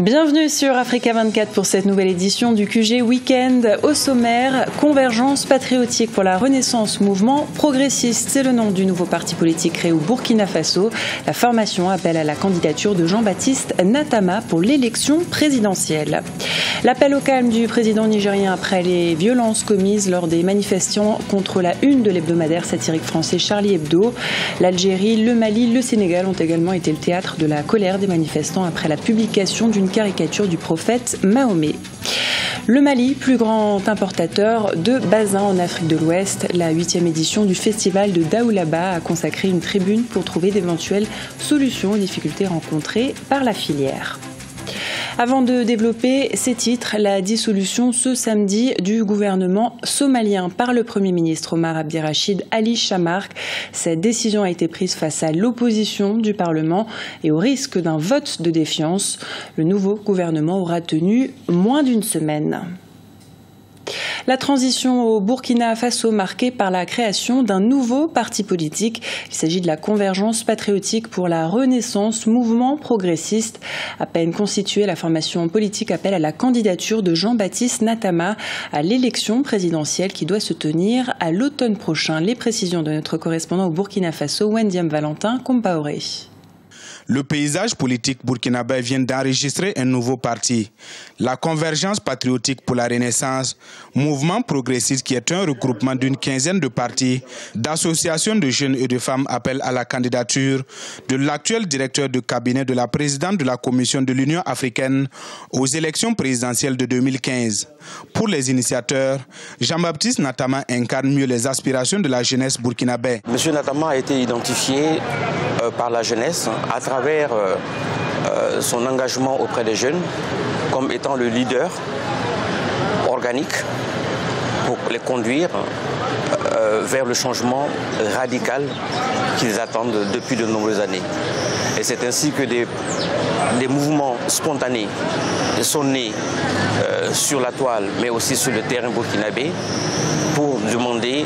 Bienvenue sur Africa 24 pour cette nouvelle édition du QG Week-end. Au sommaire, convergence patriotique pour la Renaissance, mouvement progressiste. C'est le nom du nouveau parti politique créé au Burkina Faso. La formation appelle à la candidature de Jean-Baptiste Natama pour l'élection présidentielle. L'appel au calme du président nigérien après les violences commises lors des manifestations contre la une de l'hebdomadaire satirique français Charlie Hebdo. L'Algérie, le Mali, le Sénégal ont également été le théâtre de la colère des manifestants après la publication d'une caricature du prophète Mahomet. Le Mali, plus grand importateur de basin en Afrique de l'Ouest, la 8e édition du festival de Daoulaba a consacré une tribune pour trouver d'éventuelles solutions aux difficultés rencontrées par la filière. Avant de développer ces titres, la dissolution ce samedi du gouvernement somalien par le Premier ministre Omar Abdirachid Ali Chamark. Cette décision a été prise face à l'opposition du Parlement et au risque d'un vote de défiance. Le nouveau gouvernement aura tenu moins d'une semaine. La transition au Burkina Faso marquée par la création d'un nouveau parti politique. Il s'agit de la convergence patriotique pour la Renaissance, mouvement progressiste. À peine constituée, la formation politique appelle à la candidature de Jean-Baptiste Natama à l'élection présidentielle qui doit se tenir à l'automne prochain. Les précisions de notre correspondant au Burkina Faso, Wendiam Valentin Compaoré. Le paysage politique burkinabé vient d'enregistrer un nouveau parti, la Convergence patriotique pour la Renaissance, mouvement progressiste qui est un regroupement d'une quinzaine de partis, d'associations de jeunes et de femmes appellent à la candidature de l'actuel directeur de cabinet de la présidente de la Commission de l'Union africaine aux élections présidentielles de 2015. Pour les initiateurs, Jean-Baptiste Natama incarne mieux les aspirations de la jeunesse burkinabé. Monsieur Natama a été identifié par la jeunesse à travers son engagement auprès des jeunes comme étant le leader organique pour les conduire vers le changement radical qu'ils attendent depuis de nombreuses années. Et c'est ainsi que des mouvements spontanés sont nés sur la toile, mais aussi sur le terrain burkinabé, pour demander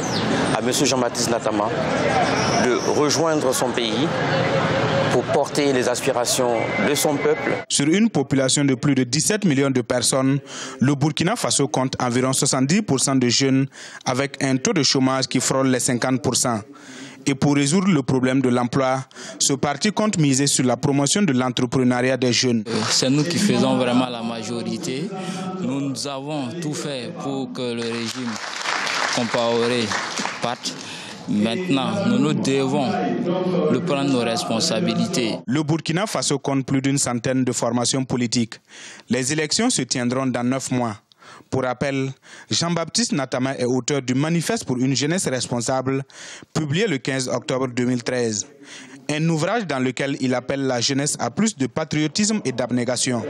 à M. Jean-Baptiste Natama de rejoindre son pays pour porter les aspirations de son peuple. Sur une population de plus de 17 millions de personnes, le Burkina Faso compte environ 70% de jeunes avec un taux de chômage qui frôle les 50%. Et pour résoudre le problème de l'emploi, ce parti compte miser sur la promotion de l'entrepreneuriat des jeunes. C'est nous qui faisons vraiment la majorité. Nous avons tout fait pour que le régime Compaoré parte. Maintenant, nous devons le prendre nos responsabilités. Le Burkina Faso compte plus d'une centaine de formations politiques. Les élections se tiendront dans 9 mois. Pour rappel, Jean-Baptiste Natama est auteur du Manifeste pour une jeunesse responsable, publié le 15 octobre 2013. Un ouvrage dans lequel il appelle la jeunesse à plus de patriotisme et d'abnégation.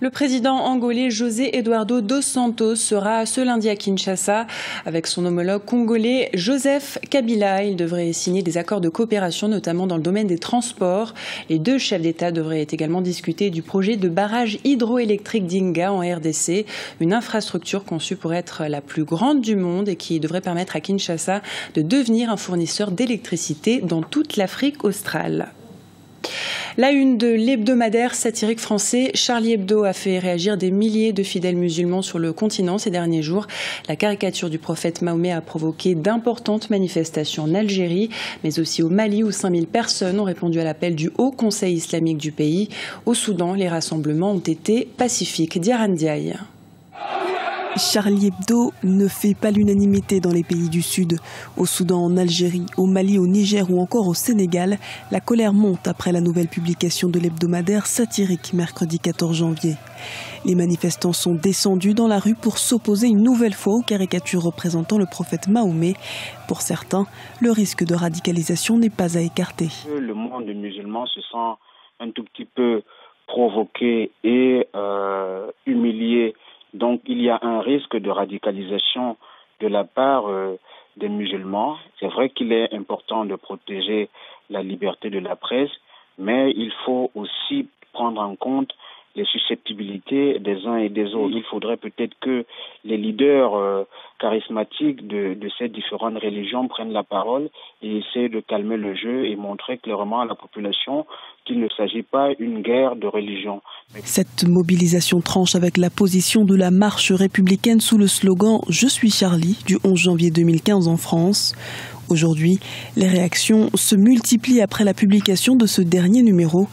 Le président angolais José Eduardo dos Santos sera ce lundi à Kinshasa avec son homologue congolais Joseph Kabila. Il devrait signer des accords de coopération, notamment dans le domaine des transports. Les deux chefs d'État devraient également discuter du projet de barrage hydroélectrique d'Inga en RDC, une infrastructure conçue pour être la plus grande du monde et qui devrait permettre à Kinshasa de devenir un fournisseur d'électricité dans toute l'Afrique australe. La une de l'hebdomadaire satirique français Charlie Hebdo a fait réagir des milliers de fidèles musulmans sur le continent ces derniers jours. La caricature du prophète Mahomet a provoqué d'importantes manifestations en Algérie, mais aussi au Mali où 5000 personnes ont répondu à l'appel du Haut Conseil islamique du pays. Au Soudan, les rassemblements ont été pacifiques. Diarra Ndiaye. Charlie Hebdo ne fait pas l'unanimité dans les pays du Sud. Au Soudan, en Algérie, au Mali, au Niger ou encore au Sénégal, la colère monte après la nouvelle publication de l'hebdomadaire satirique mercredi 14 janvier. Les manifestants sont descendus dans la rue pour s'opposer une nouvelle fois aux caricatures représentant le prophète Mahomet. Pour certains, le risque de radicalisation n'est pas à écarter. Le monde musulman se sent un tout petit peu provoqué et humilié. Donc il y a un risque de radicalisation de la part des musulmans. C'est vrai qu'il est important de protéger la liberté de la presse, mais il faut aussi prendre en compte les susceptibilités des uns et des autres. Il faudrait peut-être que les leaders charismatiques de ces différentes religions prennent la parole et essaient de calmer le jeu et montrer clairement à la population qu'il ne s'agit pas d'une guerre de religion. Cette mobilisation tranche avec la position de la marche républicaine sous le slogan « Je suis Charlie » du 11 janvier 2015 en France. Aujourd'hui, les réactions se multiplient après la publication de ce dernier numéro.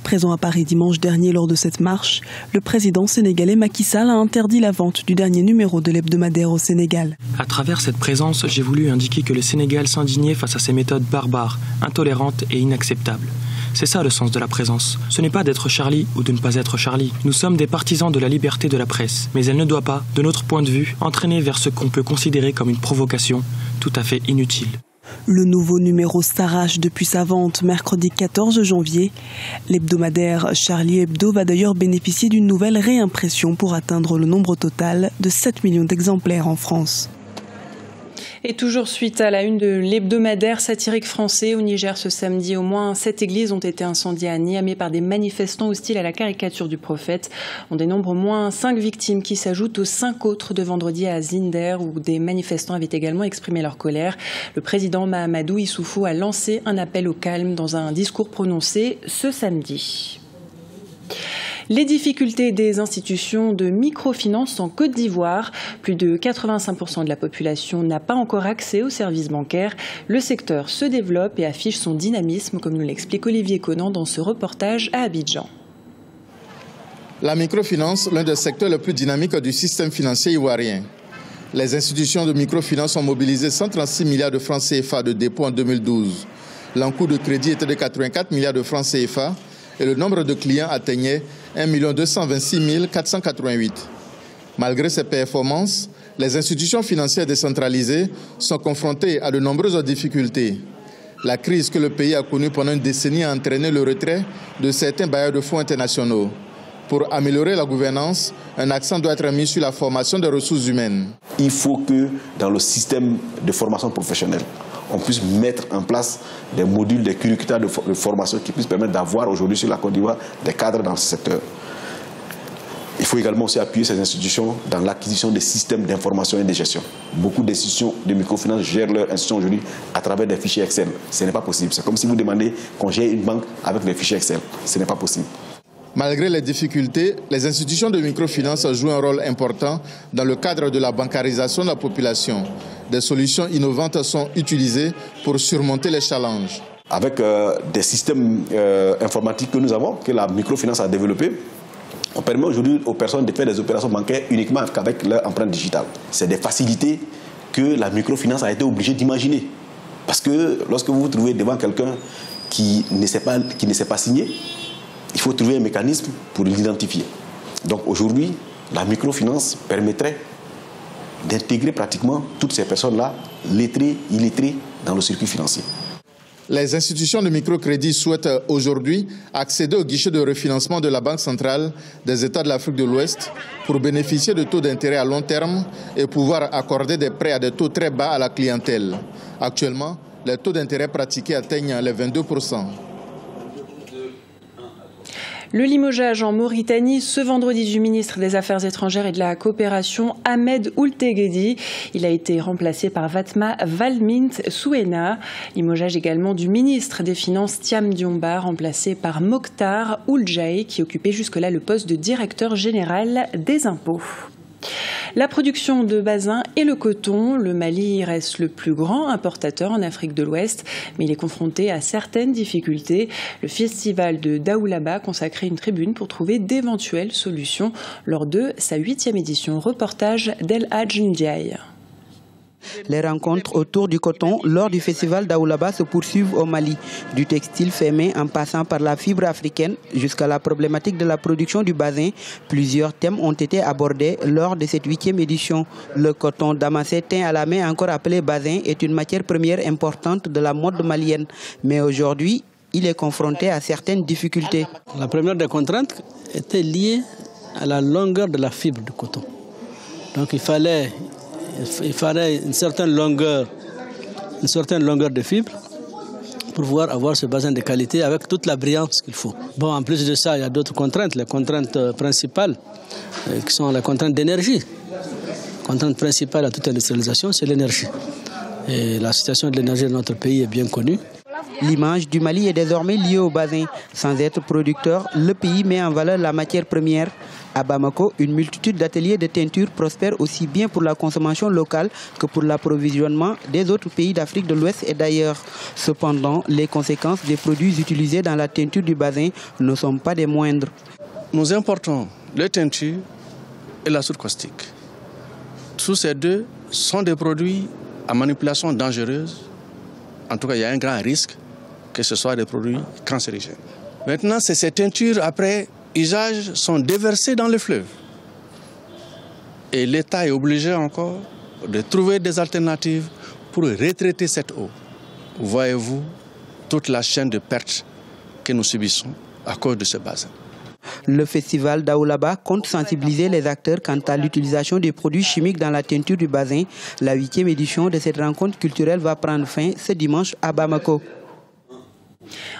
Présent à Paris dimanche dernier lors de cette marche, le président sénégalais Macky Sall a interdit la vente du dernier numéro de l'hebdomadaire au Sénégal. À travers cette présence, j'ai voulu indiquer que le Sénégal s'indignait face à ces méthodes barbares, intolérantes et inacceptables. C'est ça le sens de la présence. Ce n'est pas d'être Charlie ou de ne pas être Charlie. Nous sommes des partisans de la liberté de la presse, mais elle ne doit pas, de notre point de vue, entraîner vers ce qu'on peut considérer comme une provocation tout à fait inutile. Le nouveau numéro s'arrache depuis sa vente mercredi 14 janvier. L'hebdomadaire Charlie Hebdo va d'ailleurs bénéficier d'une nouvelle réimpression pour atteindre le nombre total de 7 millions d'exemplaires en France. Et toujours suite à la une de l'hebdomadaire satirique français, au Niger ce samedi, au moins 7 églises ont été incendiées à Niamey par des manifestants hostiles à la caricature du prophète. On dénombre au moins 5 victimes qui s'ajoutent aux 5 autres de vendredi à Zinder où des manifestants avaient également exprimé leur colère. Le président Mahamadou Issoufou a lancé un appel au calme dans un discours prononcé ce samedi. Les difficultés des institutions de microfinance en Côte d'Ivoire. Plus de 85% de la population n'a pas encore accès aux services bancaires. Le secteur se développe et affiche son dynamisme, comme nous l'explique Olivier Conan dans ce reportage à Abidjan. La microfinance, l'un des secteurs les plus dynamiques du système financier ivoirien. Les institutions de microfinance ont mobilisé 136 milliards de francs CFA de dépôt en 2012. L'encours de crédit était de 84 milliards de francs CFA. Et le nombre de clients atteignait 1 226 488. Malgré ces performances, les institutions financières décentralisées sont confrontées à de nombreuses difficultés. La crise que le pays a connue pendant une décennie a entraîné le retrait de certains bailleurs de fonds internationaux. Pour améliorer la gouvernance, un accent doit être mis sur la formation des ressources humaines. Il faut que dans le système de formation professionnelle, on puisse mettre en place des modules, des curricula de formation qui puissent permettre d'avoir aujourd'hui sur la Côte d'Ivoire des cadres dans ce secteur. Il faut également aussi appuyer ces institutions dans l'acquisition des systèmes d'information et de gestion. Beaucoup d'institutions de microfinance gèrent leurs institutions aujourd'hui à travers des fichiers Excel. Ce n'est pas possible. C'est comme si vous demandez qu'on gère une banque avec des fichiers Excel. Ce n'est pas possible. Malgré les difficultés, les institutions de microfinance jouent un rôle important dans le cadre de la bancarisation de la population. Des solutions innovantes sont utilisées pour surmonter les challenges. Avec des systèmes informatiques que nous avons, que la microfinance a développés, on permet aujourd'hui aux personnes de faire des opérations bancaires uniquement avec leur empreinte digitale. C'est des facilités que la microfinance a été obligée d'imaginer. Parce que lorsque vous vous trouvez devant quelqu'un qui ne sait pas signer, il faut trouver un mécanisme pour l'identifier. Donc aujourd'hui, la microfinance permettrait d'intégrer pratiquement toutes ces personnes-là, lettrées, illettrées, dans le circuit financier. Les institutions de microcrédit souhaitent aujourd'hui accéder au guichet de refinancement de la Banque centrale des États de l'Afrique de l'Ouest pour bénéficier de taux d'intérêt à long terme et pouvoir accorder des prêts à des taux très bas à la clientèle. Actuellement, les taux d'intérêt pratiqués atteignent les 22%. Le limogeage en Mauritanie ce vendredi du ministre des Affaires étrangères et de la coopération Ahmed Oulteghedi. Il a été remplacé par Fatma Valmint Souena. Limogeage également du ministre des Finances Thiam Diomba, remplacé par Mokhtar Ouljaï qui occupait jusque-là le poste de directeur général des impôts. La production de basin et le coton, le Mali reste le plus grand importateur en Afrique de l'Ouest, mais il est confronté à certaines difficultés. Le festival de Daoulaba a consacré une tribune pour trouver d'éventuelles solutions lors de sa 8e édition. Reportage d'El Hadj Ndiaye. Les rencontres autour du coton lors du festival d'Aoulaba se poursuivent au Mali. Du textile fermé en passant par la fibre africaine jusqu'à la problématique de la production du basin, plusieurs thèmes ont été abordés lors de cette 8e édition. Le coton damassé teint à la main, encore appelé basin, est une matière première importante de la mode malienne. Mais aujourd'hui, il est confronté à certaines difficultés. La première des contraintes était liée à la longueur de la fibre du coton. Donc il fallait une certaine longueur de fibre pour pouvoir avoir ce bassin de qualité avec toute la brillance qu'il faut. Bon, en plus de ça, il y a d'autres contraintes. Les contraintes principales, qui sont la contrainte d'énergie. La contrainte principale à toute industrialisation, c'est l'énergie. Et la situation de l'énergie de notre pays est bien connue. L'image du Mali est désormais liée au bassin. Sans être producteur, le pays met en valeur la matière première. À Bamako, une multitude d'ateliers de teinture prospèrent aussi bien pour la consommation locale que pour l'approvisionnement des autres pays d'Afrique de l'Ouest et d'ailleurs. Cependant, les conséquences des produits utilisés dans la teinture du bassin ne sont pas des moindres. Nous importons les teintures et la soude caustique. Tous ces deux sont des produits à manipulation dangereuse. En tout cas, il y a un grand risque que ce soit des produits cancérigènes. Maintenant, ces teintures, après usage, sont déversées dans le fleuve. Et l'État est obligé encore de trouver des alternatives pour retraiter cette eau. Voyez-vous toute la chaîne de pertes que nous subissons à cause de ce bassin. Le festival d'Aoulaba compte sensibiliser les acteurs quant à l'utilisation des produits chimiques dans la teinture du bassin. La 8e édition de cette rencontre culturelle va prendre fin ce dimanche à Bamako.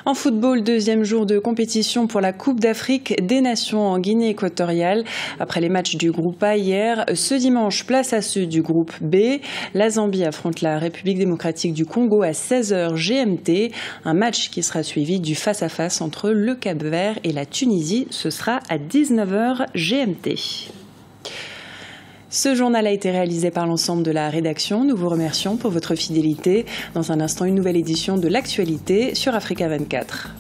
En football, deuxième jour de compétition pour la Coupe d'Afrique des Nations en Guinée équatoriale. Après les matchs du groupe A hier, ce dimanche, place à ceux du groupe B. La Zambie affronte la République démocratique du Congo à 16h GMT. Un match qui sera suivi du face-à-face entre le Cap-Vert et la Tunisie. Ce sera à 19h GMT. Ce journal a été réalisé par l'ensemble de la rédaction. Nous vous remercions pour votre fidélité. Dans un instant, une nouvelle édition de l'actualité sur Africa 24.